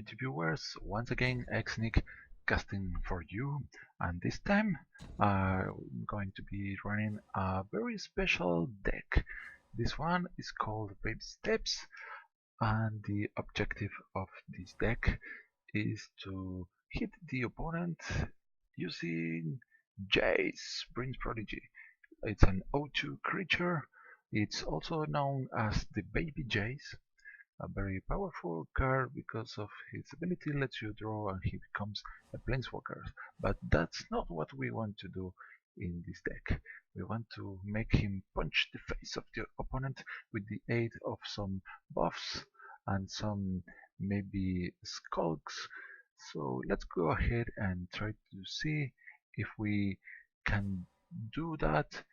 YouTube viewers, once again Xnick casting for you, and this time I'm going to be running a very special deck. This one is called Baby Steps, and the objective of this deck is to hit the opponent using Jace, Prince Prodigy. It's an O2 creature. It's also known as the Baby Jace, a very powerful card because of his ability lets you draw and he becomes a planeswalker. But that's not what we want to do in this deck. We want to make him punch the face of the opponent with the aid of some buffs and some maybe skulks. So let's go ahead and try to see if we can do that.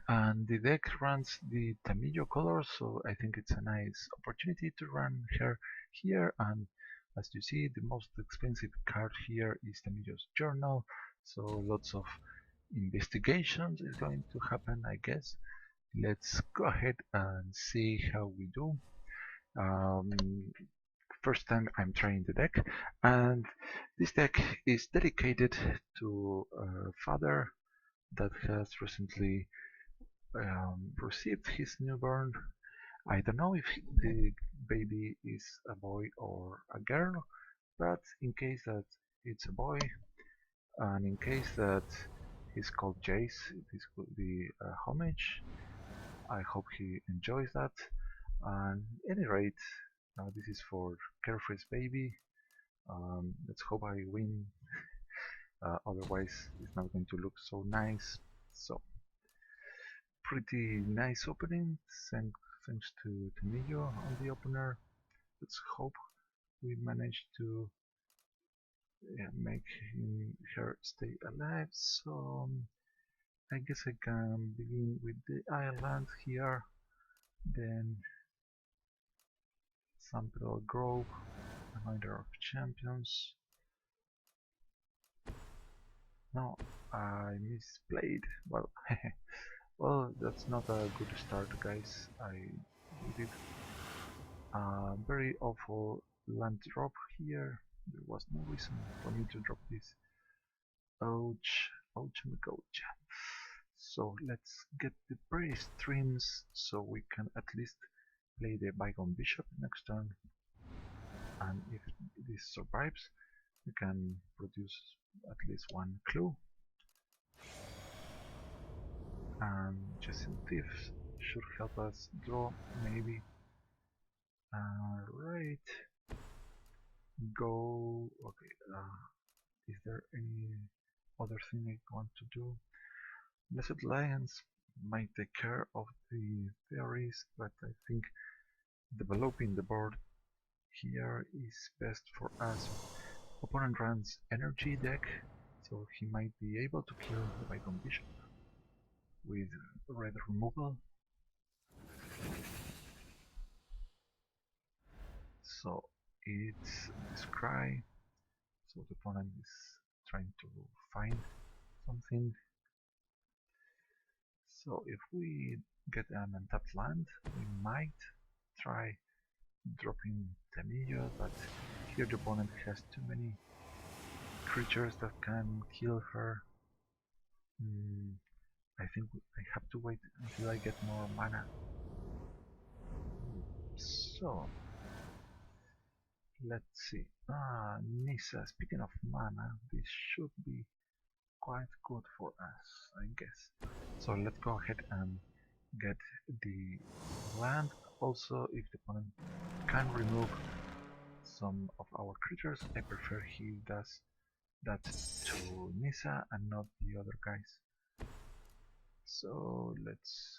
And the deck runs the Tamillo color, so I think it's a nice opportunity to run her here. And as you see, the most expensive card here is Tamillo's Journal, so lots of investigations is going to happen, I guess. Let's go ahead and see how we do. First time I'm trying the deck, and this deck is dedicated to a father that has recently received his newborn. I don't know if the baby is a boy or a girl, but in case that it's a boy, and in case that he's called Jace, this could be a homage. I hope he enjoys that. And at any rate, this is for Carefree's baby. Let's hope I win. Otherwise, it's not going to look so nice. So, pretty nice opening, thanks to Tamillo on the opener. Let's hope we manage to make her stay alive. So I guess I can begin with the island here, then San Pedro Grove, Reminder of Champions. No, I misplayed. Well, well, that's not a good start, guys. I did a very awful land drop here. There was no reason for me to drop this. Ouch, ouch, ouch. So let's get the prey streams so we can at least play the Bygone Bishop next turn. And if this survives, we can produce at least one clue. And Chasing Thieves should help us draw, maybe. Right. Go. Okay. Is there any other thing I want to do? Blessed Lions might take care of the theories, but I think developing the board here is best for us. Opponent runs energy deck, so he might be able to kill the Bygone Bishop with red removal. So it's this cry, so the opponent is trying to find something. So if we get an untapped land, we might try dropping Tamillo, but here the opponent has too many creatures that can kill her. I think I have to wait until I get more mana. So let's see. Nissa, speaking of mana, this should be quite good for us, I guess. So let's go ahead and get the land. Also, if the opponent can remove some of our creatures, I prefer he does that to Nissa and not the other guys. So let's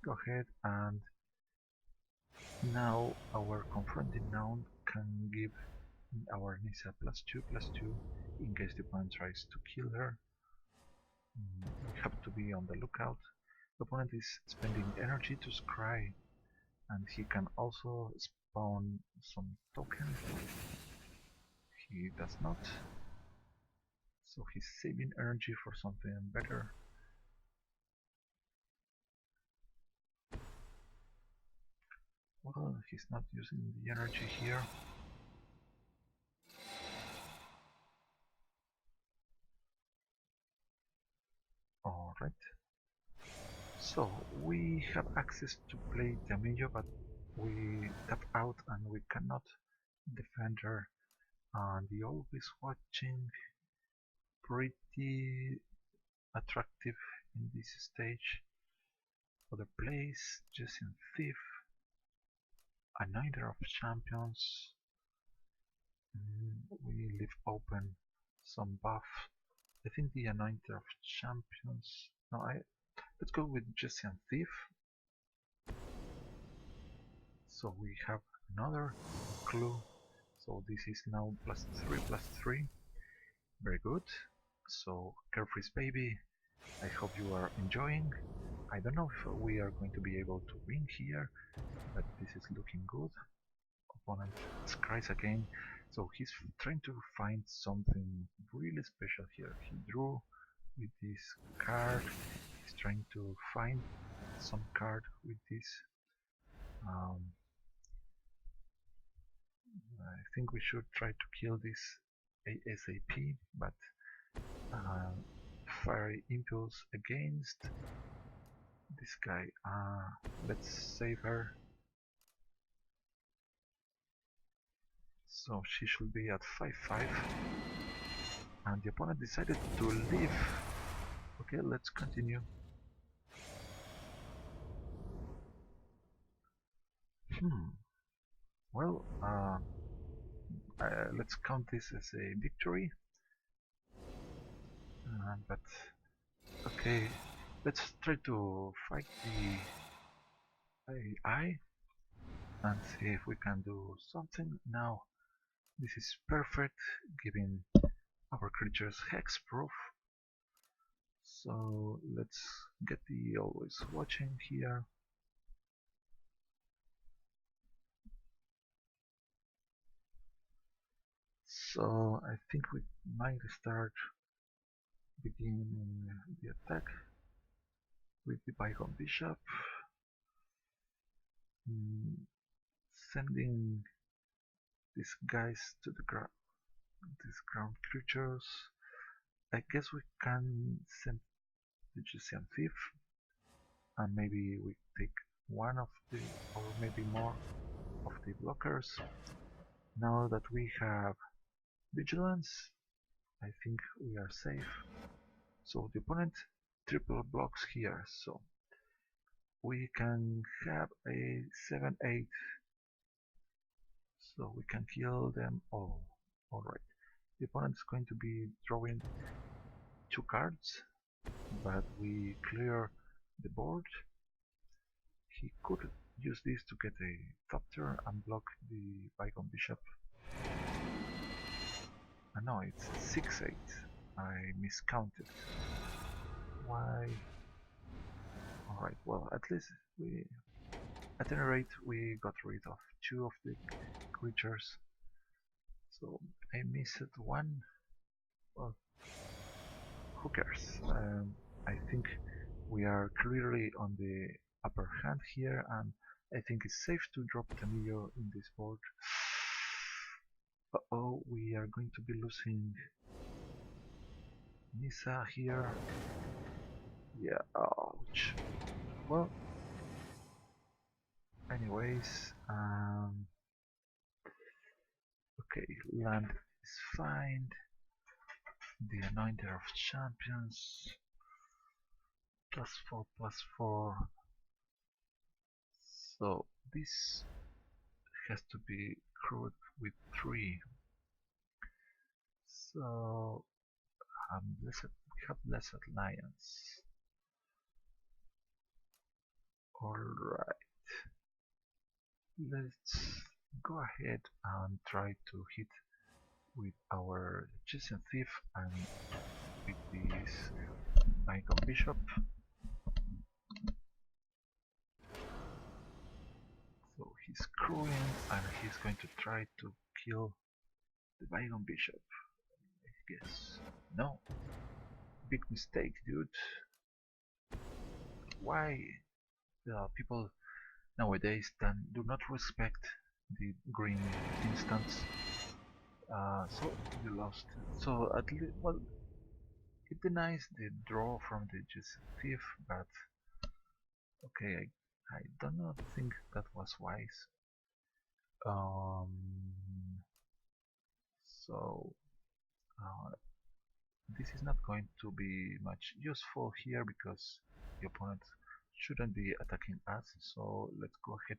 go ahead, and now our Confronting Noun can give our Nissa +2/+2 in case the opponent tries to kill her. We have to be on the lookout. The opponent is spending energy to scry, and he can also spawn some tokens. He does not, so he's saving energy for something better. Well, he's not using the energy here. Alright. So we have access to play Tamillo, but we tap out and we cannot defend her. And the always watching pretty attractive in this stage. Other plays, Jace Thief, Anointer of Champions. We leave open some buff. I think the Anointer of Champions. No, let's go with Jace Thief. So we have another clue. So this is now +3/+3. Very good. So Carefree's Baby, I hope you are enjoying. I don't know if we are going to be able to win here, but this is looking good. Opponent scries again, so he's trying to find something really special here. He drew with this card, he's trying to find some card with this. I think we should try to kill this ASAP, but Fiery Impulse against this guy. Let's save her. So she should be at 5/5. And the opponent decided to leave. Okay, let's continue. Well, let's count this as a victory. But okay, let's try to fight the AI and see if we can do something. Now, this is perfect, giving our creatures hexproof. So let's get the always watching here. So I think we might start beginning the attack with the Bygone Bishop, sending these guys to the ground, these ground creatures. I guess we can send the Egyptian Thief, and maybe we take one of the, or maybe more of the blockers. Now that we have Vigilance, I think we are safe. So the opponent triple blocks here, so we can have a 7/8, so we can kill them all. Alright, the opponent is going to be drawing 2 cards, but we clear the board. He could use this to get a top turn and block the Bygone Bishop. No, it's 6/8. I miscounted. Why? Alright, well, at least at any rate, we got rid of 2 of the creatures. So I missed one. Well, who cares? I think we are clearly on the upper hand here, and I think it's safe to drop Tamillo in this board. Uh-oh, we are going to be losing Nisa here. Yeah, ouch. Well, anyways, okay, land is fine. The Anointer of Champions, +4/+4. So this has to be crewed with 3. So we have Blessed Lions. Alright, let's go ahead and try to hit with our Jason Thief and with this Bygone Bishop. So he's crewing and he's going to try to kill the Bygone Bishop. I guess. No. Big mistake, dude. Why? People nowadays do not respect the green instance. So you lost. So at least, well, It denies the draw from the Jace Thief, but okay, I do not think that was wise. Um, so uh, this is not going to be much useful here because the opponent shouldn't be attacking us. So let's go ahead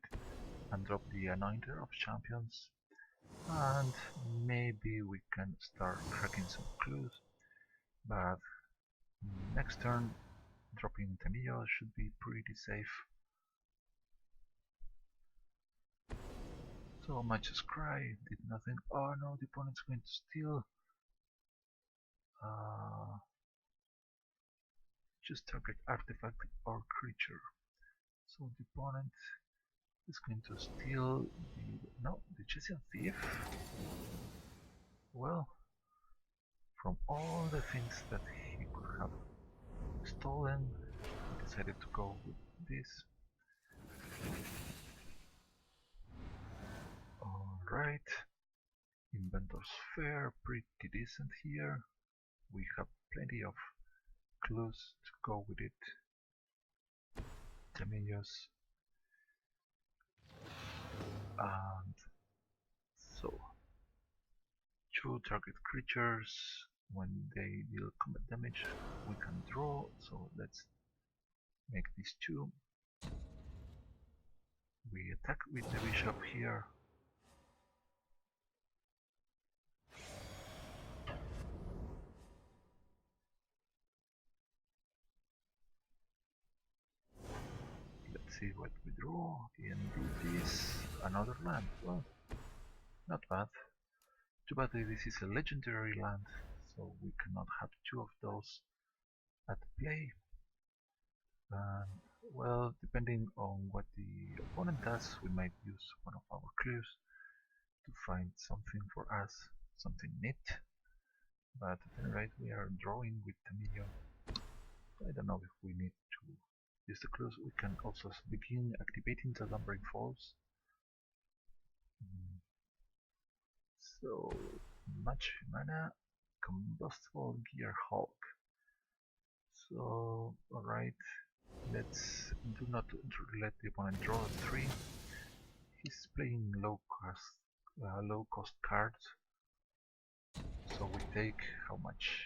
and drop the Anointer of Champions, and maybe we can start cracking some clues. But next turn, dropping Temillo should be pretty safe. So much scry, did nothing. Oh no, the opponent's going to steal. Uh, just target artifact or creature. So the opponent is going to steal the Chesian Thief. Well, from all the things that he could have stolen, he decided to go with this. Alright, Inventor's Fair, pretty decent here. We have plenty of clues to go with it. Temillos. And so, two target creatures, when they deal combat damage, we can draw. So let's make these two. We attack with the bishop here. Let's see what we draw. And this another land. Well, not bad. Too bad this is a legendary land, so we cannot have two of those at play. Well, depending on what the opponent does, we might use one of our clues to find something for us, something neat. But at any rate, we are drawing with Temillo. I don't know if we need to use the clues. We can also begin activating the Lumbering Falls. So, much mana, Combustible Gear Hulk. So, alright, let's do not let the opponent draw 3. He's playing low cost cards. So we take how much?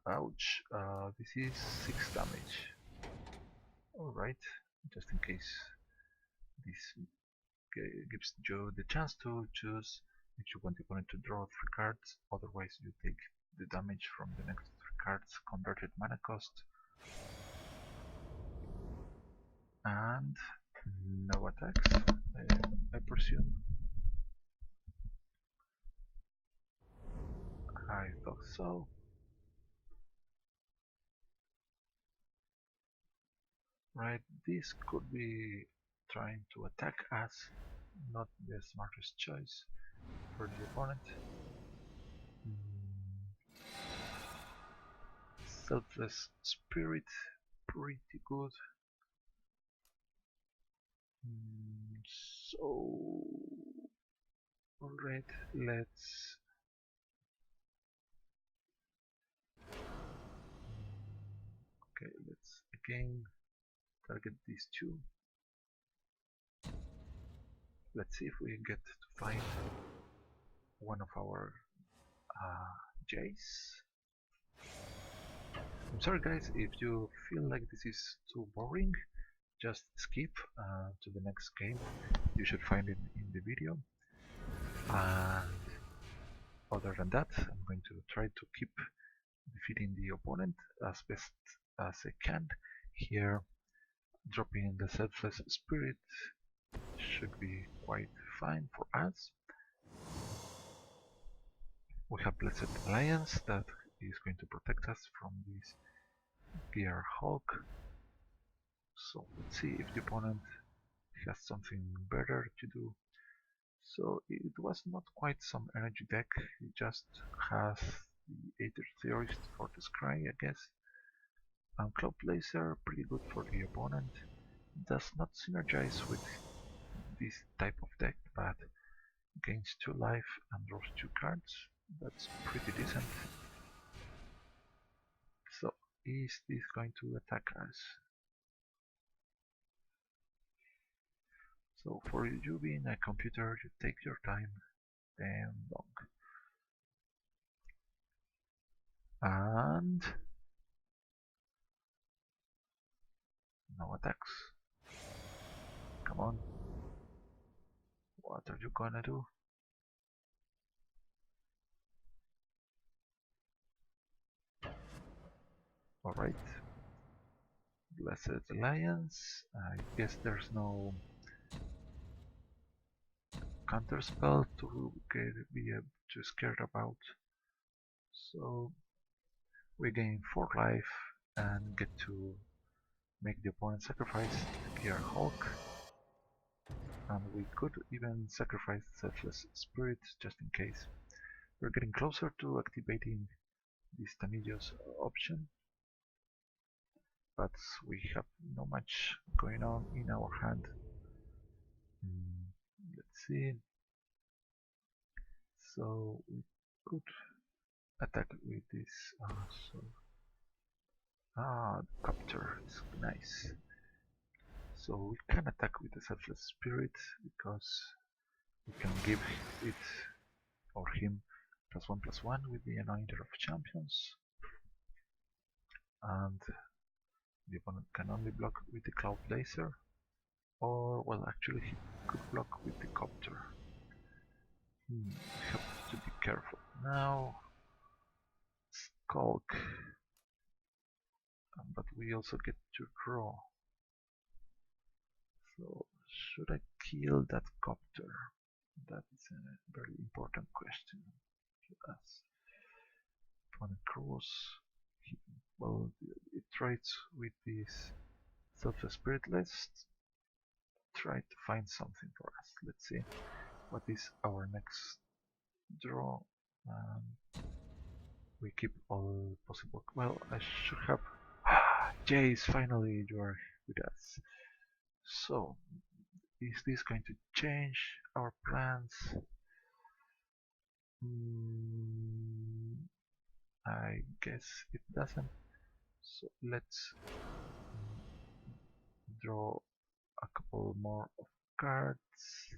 Ouch, this is 6 damage. Alright, just in case this gives you the chance to choose if you want the opponent to draw 3 cards, otherwise you take the damage from the next 3 cards, converted mana cost. And no attacks, I presume. I thought so. Right, this could be trying to attack us, not the smartest choice for the opponent. Selfless Spirit, pretty good. So, alright, let's let's again target these two. Let's see if we get to find one of our Jace. I'm sorry guys, if you feel like this is too boring, just skip to the next game. You should find it in the video. And other than that, I'm going to try to keep defeating the opponent as best as I can. Here, dropping the Selfless Spirit should be quite fine for us. We have Blessed Alliance that is going to protect us from this Gear Hulk. So let's see if the opponent has something better to do. So it was not quite some energy deck, it just has the Aether Theorist for the Scry, I guess. And Cloud Blazer, pretty good for the opponent. Does not synergize with this type of deck, but gains 2 life and draws 2 cards. That's pretty decent. is this going to attack us? So for you being a computer, you take your time, damn long. And no attacks. Come on. What are you gonna do? Alright. Blessed Alliance. I guess there's no counter spell to be too scared about. So we gain 4 life and get to make the opponent sacrifice Gear Hulk. And we could even sacrifice Selfless Spirit just in case. We're getting closer to activating this Tamillo's option, but we have not much going on in our hand. Let's see. So we could attack with this. The Copter is nice. So we can attack with the Selfless Spirit because we can give it or him +1/+1 with the Anointer of Champions, and the opponent can only block with the Cloud Laser, or well, actually he could block with the Copter. Have to be careful. Now Skulk, but we also get to draw. So should I kill that Copter? That is a very important question to us. Opponent cross. Well, it tries with this Self-Spiritless. Try to find something for us. Let's see what is our next draw. We keep all possible. Well, I should have. Jace, finally you are with us. So, is this going to change our plans? I guess it doesn't. So let's draw a couple more of cards.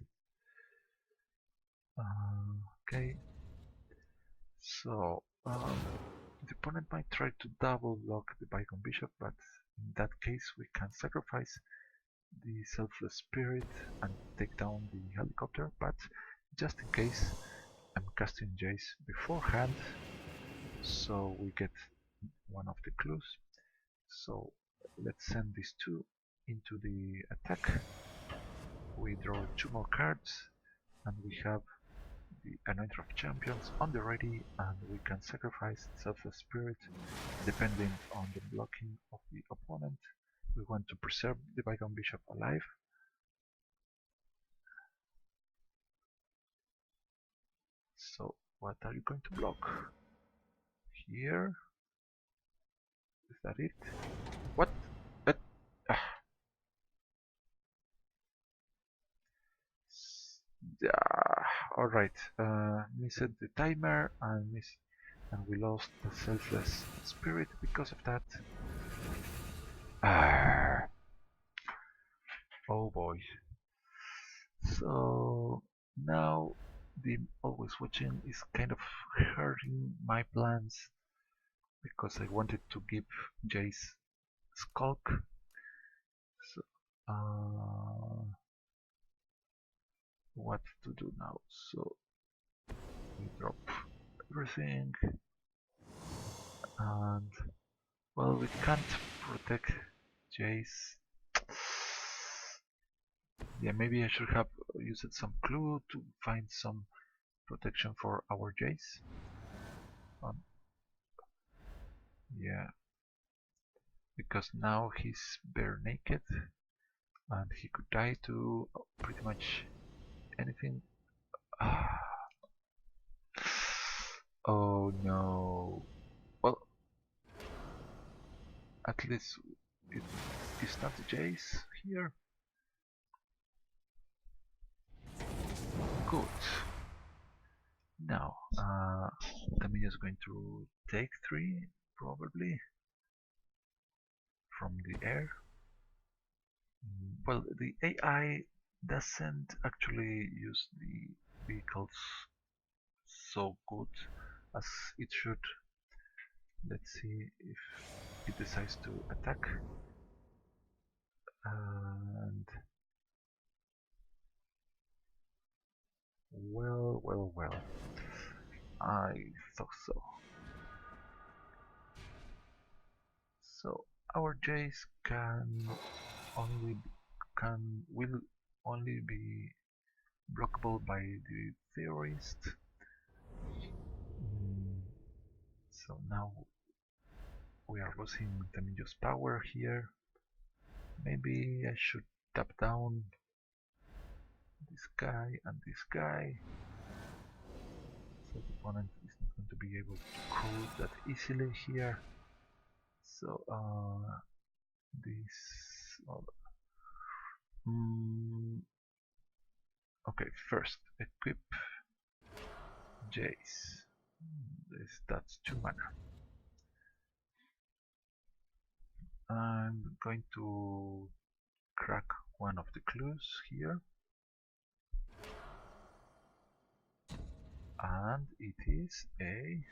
Okay. So the opponent might try to double block the Bygone Bishop, but in that case we can sacrifice the Selfless Spirit and take down the helicopter, but just in case I'm casting Jace beforehand, so we get one of the clues. So let's send these two into the attack. We draw 2 more cards and we have the Anointer of Champions on the ready, and we can sacrifice Selfless Spirit depending on the blocking of the opponent. We want to preserve the Bygone Bishop alive. So what are you going to block? Here? Is that it? What? Alright, missed the timer and we lost the Selfless Spirit because of that. Oh boy. So now the always watching is kind of hurting my plans because I wanted to give Jace Skulk. So, what to do now? So we drop everything, and well, we can't protect Jace. Yeah, maybe I should have used some clue to find some protection for our Jace. Yeah, because now he's bare naked and he could die to pretty much anything. Oh no. Well, at least it is not the Jace here. Good. Now, Tamina is going to take 3, probably. from the air. Well, the AI doesn't actually use the vehicles so good as it should. Let's see if it decides to attack. And well, I thought so. So our Jace only will only be blockable by the theorist. So now we are losing Temillo's power here. Maybe I should tap down this guy and this guy. So the opponent is not going to be able to cruise that easily here. So this. Okay, first equip Jace. That's 2 mana. I'm going to crack one of the clues here. And it is a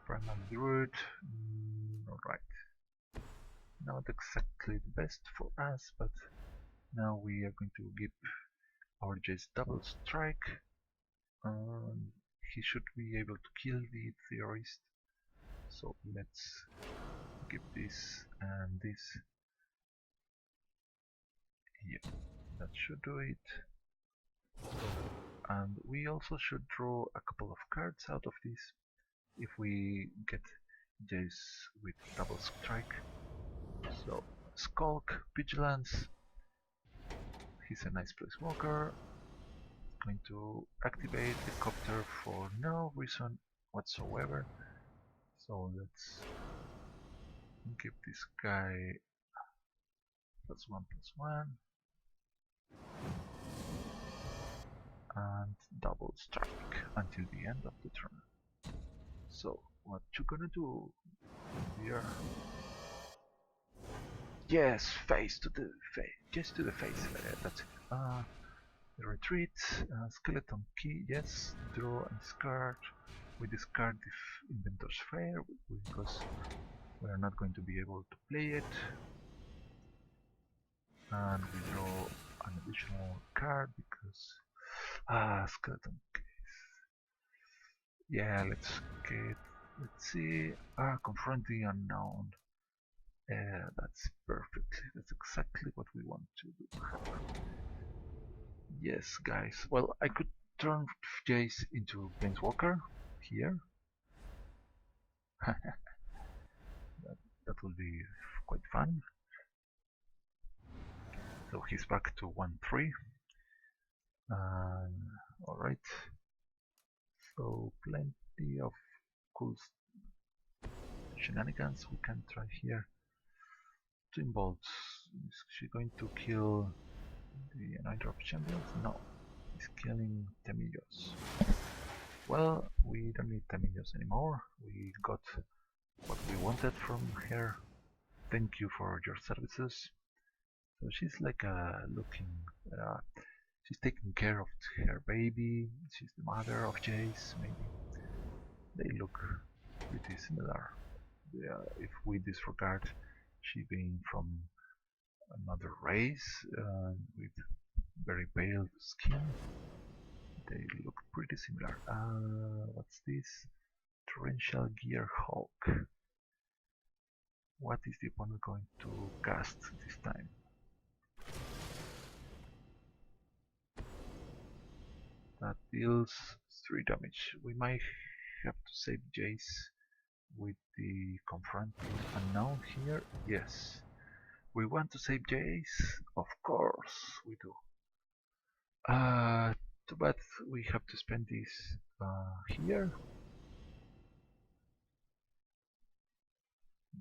Primal Druid. Alright. Not exactly the best for us, but now we are going to give our Jace double strike. He should be able to kill the theorist. So let's give this and this here. That should do it. And we also should draw a couple of cards out of this if we get Jace with double strike. So Skulk, Vigilance. He's a nice planeswalker. Going to activate the copter for no reason whatsoever. So let's give this guy +1/+1 and double strike until the end of the turn. So what you gonna do here? Yes, face to the face, just to the face. That's it. The retreat, skeleton key. Yes, draw and discard. We discard if inventors fair because we are not going to be able to play it. And we draw an additional card because skeleton case. Yeah, let's see. Confront the unknown. That's perfect. That's exactly what we want to do. Yes, guys. Well, I could turn Jace into Planeswalker here. that will be quite fun. So he's back to 1/3. Alright. So plenty of cool shenanigans we can try here. Twin bolts. Is she going to kill the Anointer of Champions? No. He's killing Temillos. Well, we don't need Temillos anymore. We got what we wanted from her. Thank you for your services. So she's like looking, she's taking care of her baby. She's the mother of Jace, maybe. They look pretty similar. If we disregard she being from another race with very pale skin, they look pretty similar. What's this? Torrential Gear Hulk. What is the opponent going to cast this time? That deals 3 damage. We might have to save Jace with the Confront the Unknown here. Yes. We want to save Jace? Of course we do. Too bad we have to spend this here.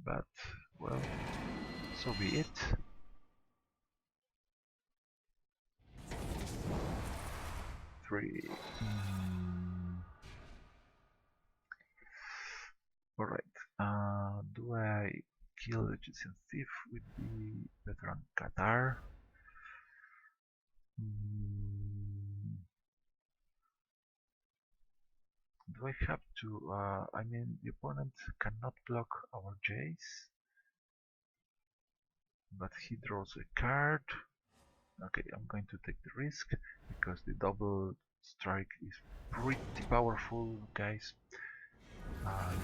But, well, so be it. Three. Alright. Do I kill the Egyptian thief with the veteran Qatar. Do I have to? I mean, the opponent cannot block our Jace, but he draws a card. Okay, I'm going to take the risk because the double strike is pretty powerful, guys. And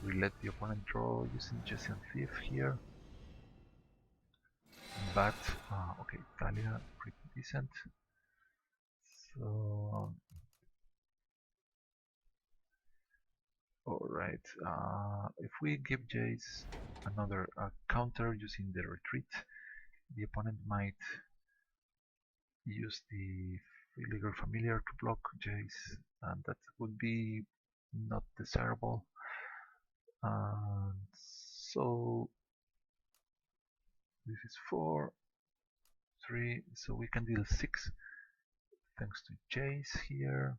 we let the opponent draw using Egyptian thief here. But okay, Talia pretty decent. So alright, if we give Jace another counter using the retreat, the opponent might use the illegal familiar to block Jace, and that would be not desirable. And so this is 4, 3, so we can deal 6 thanks to Jace here.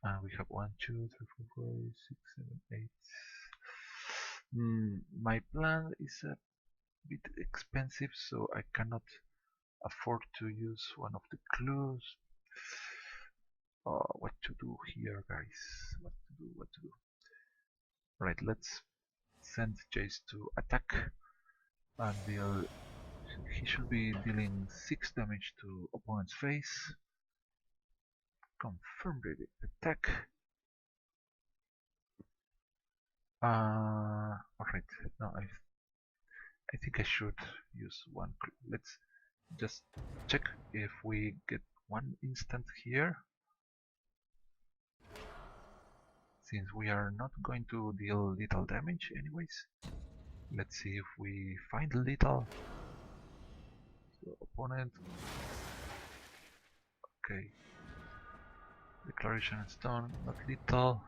And we have 1, 2, 3, 4, 5, 6, 7, 8. My plan is a bit expensive, so I cannot afford to use one of the clues. What to do here, guys? What to do? Right, let's send Jace to attack, and he should be dealing 6 damage to opponent's face. Confirm ready attack. Alright, no, I think I should use one clue. Let's just check if we get one instant here. Since we are not going to deal little damage anyways, let's see if we find little. So opponent, okay, declaration is done, not little.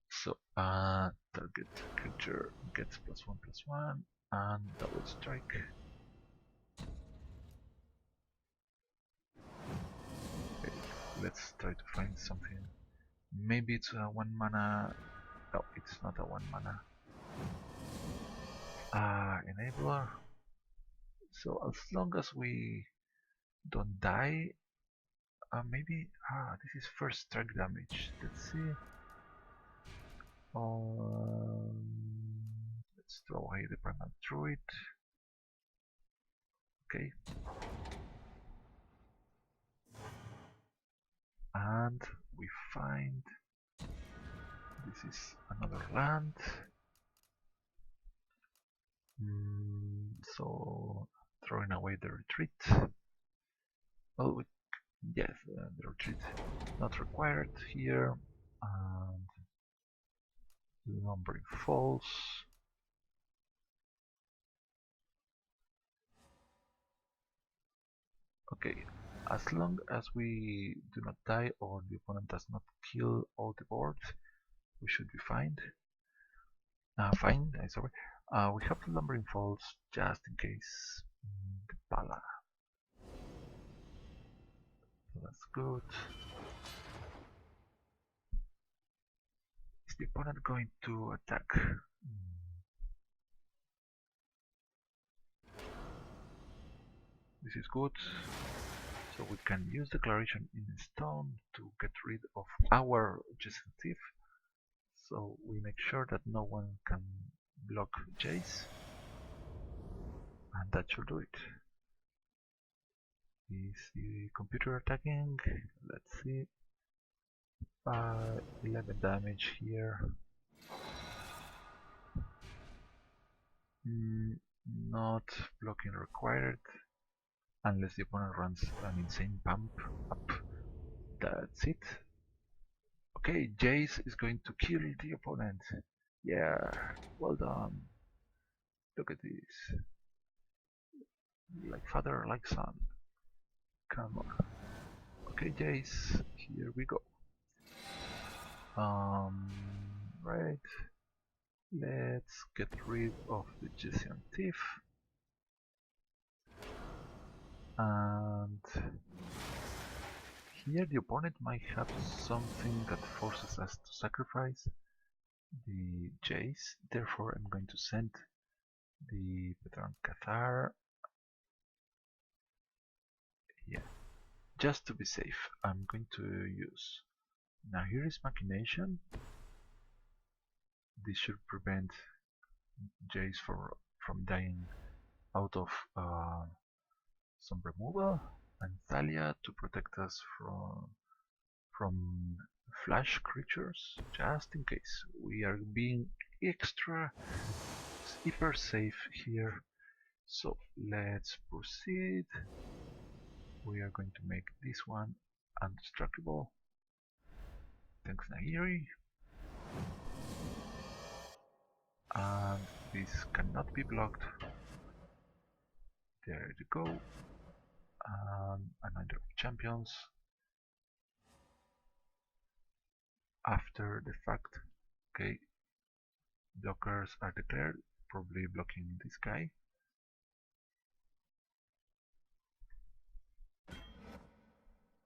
So target creature gets +1/+1 and double strike. Okay, let's try to find something. Maybe it's a 1 mana. No, it's not a 1 mana. Enabler. So as long as we don't die, maybe this is first strike damage. Let's see. Let's throw away the primal druid. Okay. And we find this is another land. So throwing away the retreat. Oh, yes, the retreat not required here. And numbering false. Okay, as long as we do not die or the opponent does not kill all the boards, we should be fine. Fine, sorry. We have the numbering false just in case. The pala. So that's good. Is the opponent going to attack? This is good. So we can use declaration in stone to get rid of our Jason Thief. So we make sure that no one can block Jace. And that should do it. Is the computer attacking? Let's see. 11 damage here. Not blocking required. Unless the opponent runs an insane pump up. That's it. Okay, Jace is going to kill the opponent. Yeah, well done. Look at this. Like father, like son. Come on. Okay, Jace, here we go. Right. Let's get rid of the Egyptian thief. And here the opponent might have something that forces us to sacrifice. the Jace, therefore I'm going to send the Patron Cathar. Yeah, just to be safe, I'm going to use. Now here is Machination. This should prevent Jace from dying out of some removal, and Thalia to protect us from flash creatures, just in case. We are being extra hyper safe here. So let's proceed. We are going to make this one undestructible. Thanks Nagiri. And this cannot be blocked. There you go. Another champions. After the fact, okay, blockers are declared, probably blocking this guy.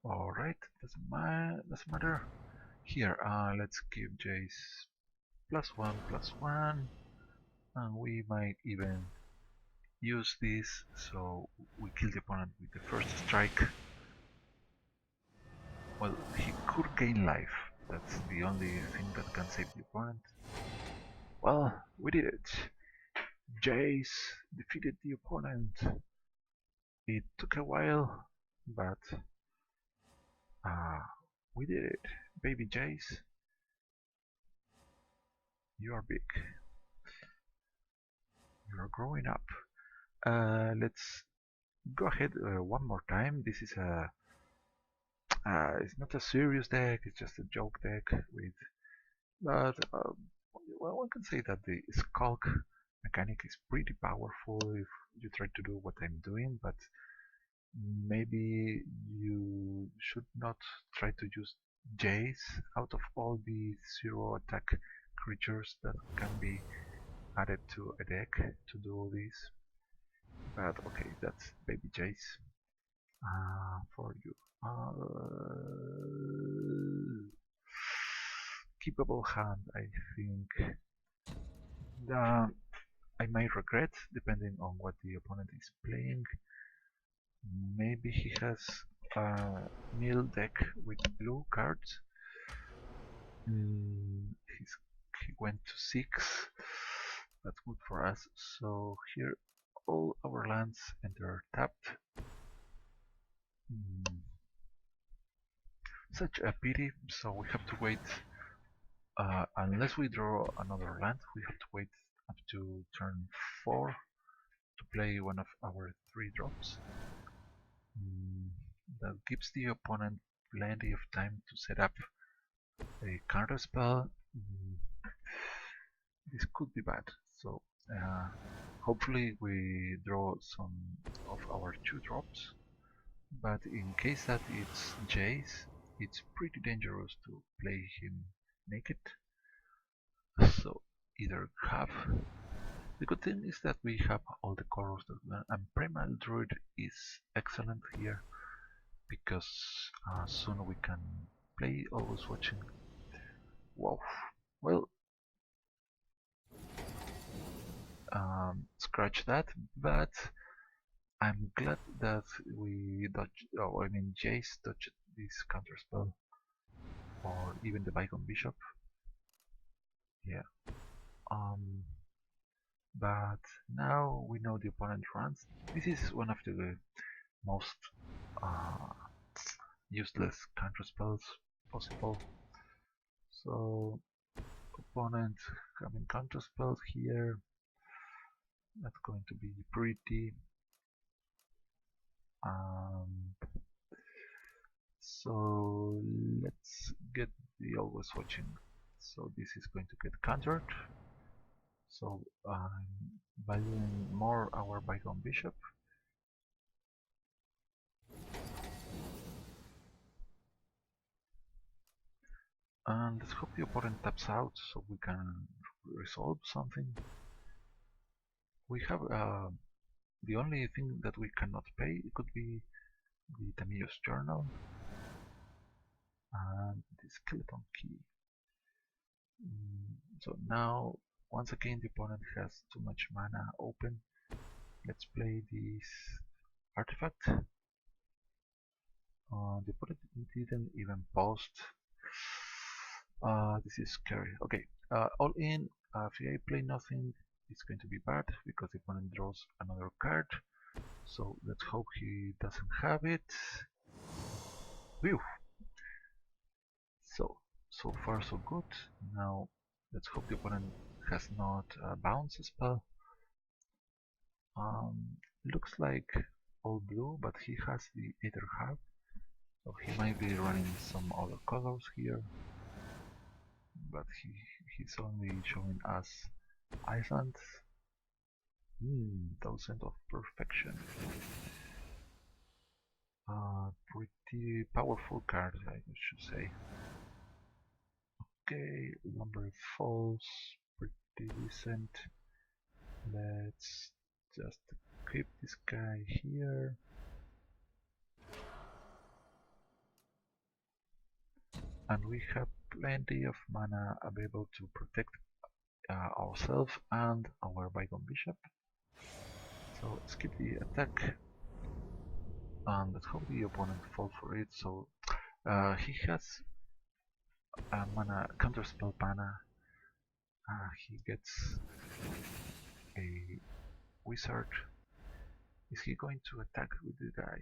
Alright, doesn't matter. Here, let's give Jace +1/+1, and we might even use this so we kill the opponent with the first strike. Well, he could gain life, that's the only thing that can save the opponent. Well, we did it. Jace defeated the opponent. It took a while, but we did it. Baby Jace, you are big. You are growing up. Let's go ahead one more time. This is it's not a serious deck. It's just a joke deck with. But well, one can say that the Skulk mechanic is pretty powerful if you try to do what I'm doing. But maybe you should not try to use Jace out of all the 0 attack creatures that can be added to a deck to do this. But okay, that's Baby Jace for you. Keepable hand, I think. I might regret, depending on what the opponent is playing. Maybe he has a mill deck with blue cards. He went to 6. That's good for us. So here all our lands enter tapped. Such a pity, so we have to wait. Unless we draw another land, we have to wait up to turn 4 to play one of our 3 drops. That gives the opponent plenty of time to set up a counter spell. This could be bad, so hopefully we draw some of our 2 drops, but in case that it's Jace, it's pretty dangerous to play him naked. So either have. The good thing is that we have all the colors that and Primal Druid is excellent here because soon we can play Always Watching. Wow. Well, scratch that, but I'm glad that we dodged, oh, I mean Jace dodged this counterspell, or even the Bygone Bishop. Yeah. But now we know the opponent runs. This is one of the most useless counterspells possible. So opponent having counterspells here. That's going to be pretty. So let's get the Always Watching. So this is going to get countered. So I'm valuing more our Bygone Bishop. And let's hope the opponent taps out so we can resolve something. We have the only thing that we cannot pay, it could be the Tamiyo's Journal and the Skeleton Key. So now, once again, the opponent has too much mana open. Let's play this artifact. The opponent didn't even post. This is scary. Okay, all in. If I play nothing, it's going to be bad because the opponent draws another card. So let's hope he doesn't have it. Whew. So far so good. Now let's hope the opponent has not bounce spell. Looks like all blue, but he has the Aether Harp, so he might be running some other colors here. But he's only showing us Islands. 1000 of Perfection. Pretty powerful card, I should say. Okay, Lumber Falls, pretty decent. Let's just equip this guy here. And we have plenty of mana available to protect ourselves and our Bygone Bishop. So skip the attack and let's hope the opponent falls for it. So he has mana, counterspell mana. He gets a wizard. Is he going to attack with the guy?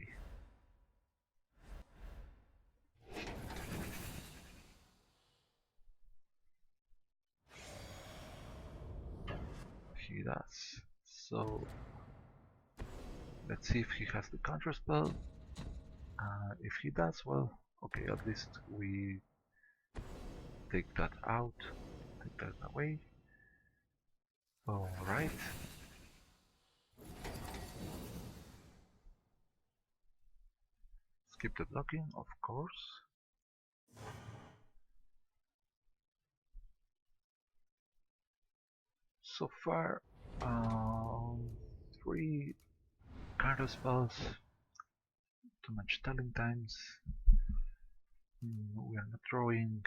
He does. So let's see if he has the counterspell. If he does, well, okay, at least we take that out, take that away. Alright. Skip the blocking, of course. So far, 3 counter spells, too much telling times. We are not drawing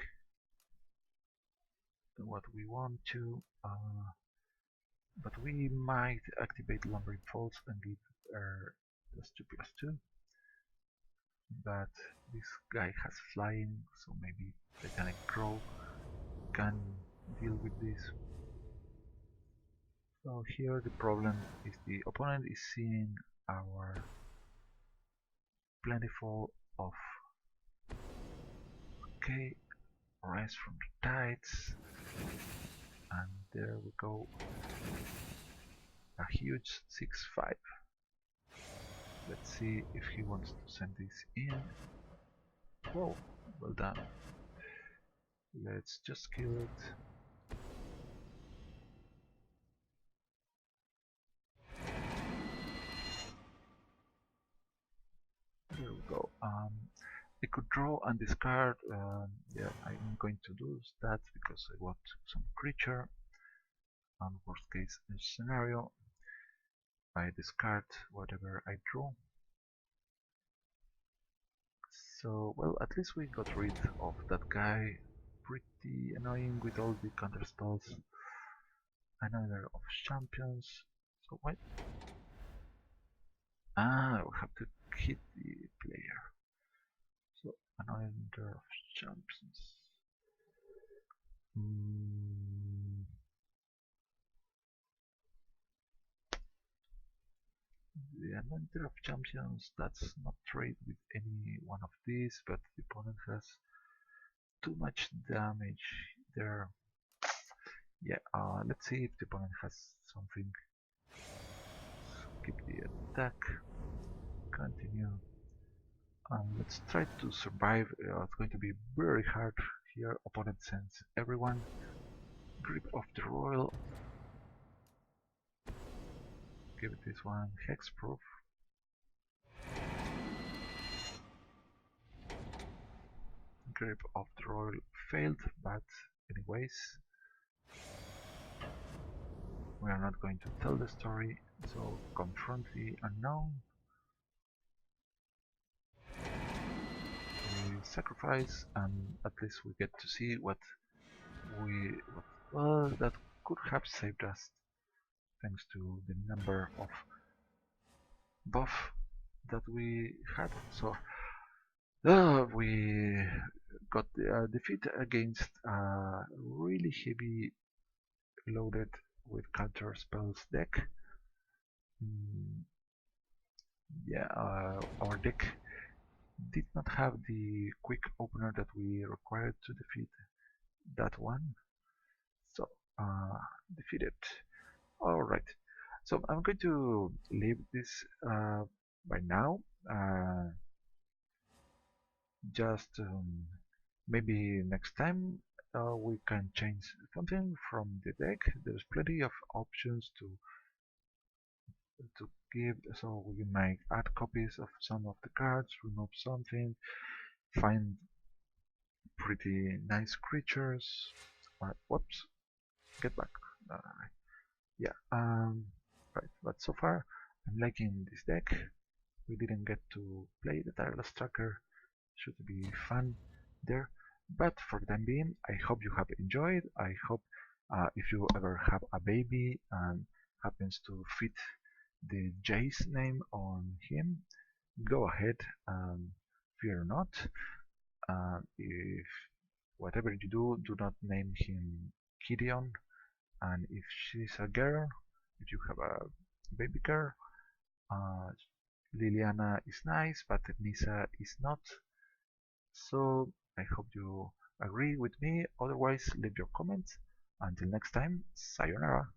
what we want to, but we might activate Lumbering Falls and give plus 2/2. But this guy has flying, so maybe Titanic Crow can deal with this. So here the problem is the opponent is seeing our plentiful of okay, Rise from the Tides, and there we go, a huge 6/5. Let's see if he wants to send this in. Whoa, well done. Let's just kill it. There we go. I could draw and discard. Yeah, I'm going to do that because I want some creature. And worst case scenario, I discard whatever I draw. So, well, at least we got rid of that guy. Pretty annoying with all the counter spells. Another of champions. So what? We have to hit the player. So another of champions. The Anointer of Champions, that's not trade with any one of these, but the opponent has too much damage there. Yeah, let's see if the opponent has something. Skip the attack, continue. Let's try to survive. It's going to be very hard here. Opponent sends everyone. Grip of the Royal. Give this one hexproof. Grip of the Royal failed, but anyways, we are not going to tell the story, so confront the unknown. We sacrifice, and at least we get to see what Well, that could have saved us thanks to the number of buff that we had. So we got the defeat against a really heavy loaded with counter spells deck. Mm, yeah, our deck did not have the quick opener that we required to defeat that one. So defeated. All right. So I'm going to leave this by now. Just maybe next time we can change something from the deck. There's plenty of options to give, so we might add copies of some of the cards, remove something, find pretty nice creatures. Whoops, get back. Uh, yeah, right. But so far, I'm liking this deck. We didn't get to play the Tireless Tracker. Should be fun there. But for the time being, I hope you have enjoyed. I hope if you ever have a baby and happens to fit the Jace name on him, go ahead and fear not. If whatever you do, do not name him Gideon. And if she's a girl, if you have a baby girl, uh, Liliana is nice, but Nisa is not. So I hope you agree with me. Otherwise, leave your comments. Until next time, sayonara.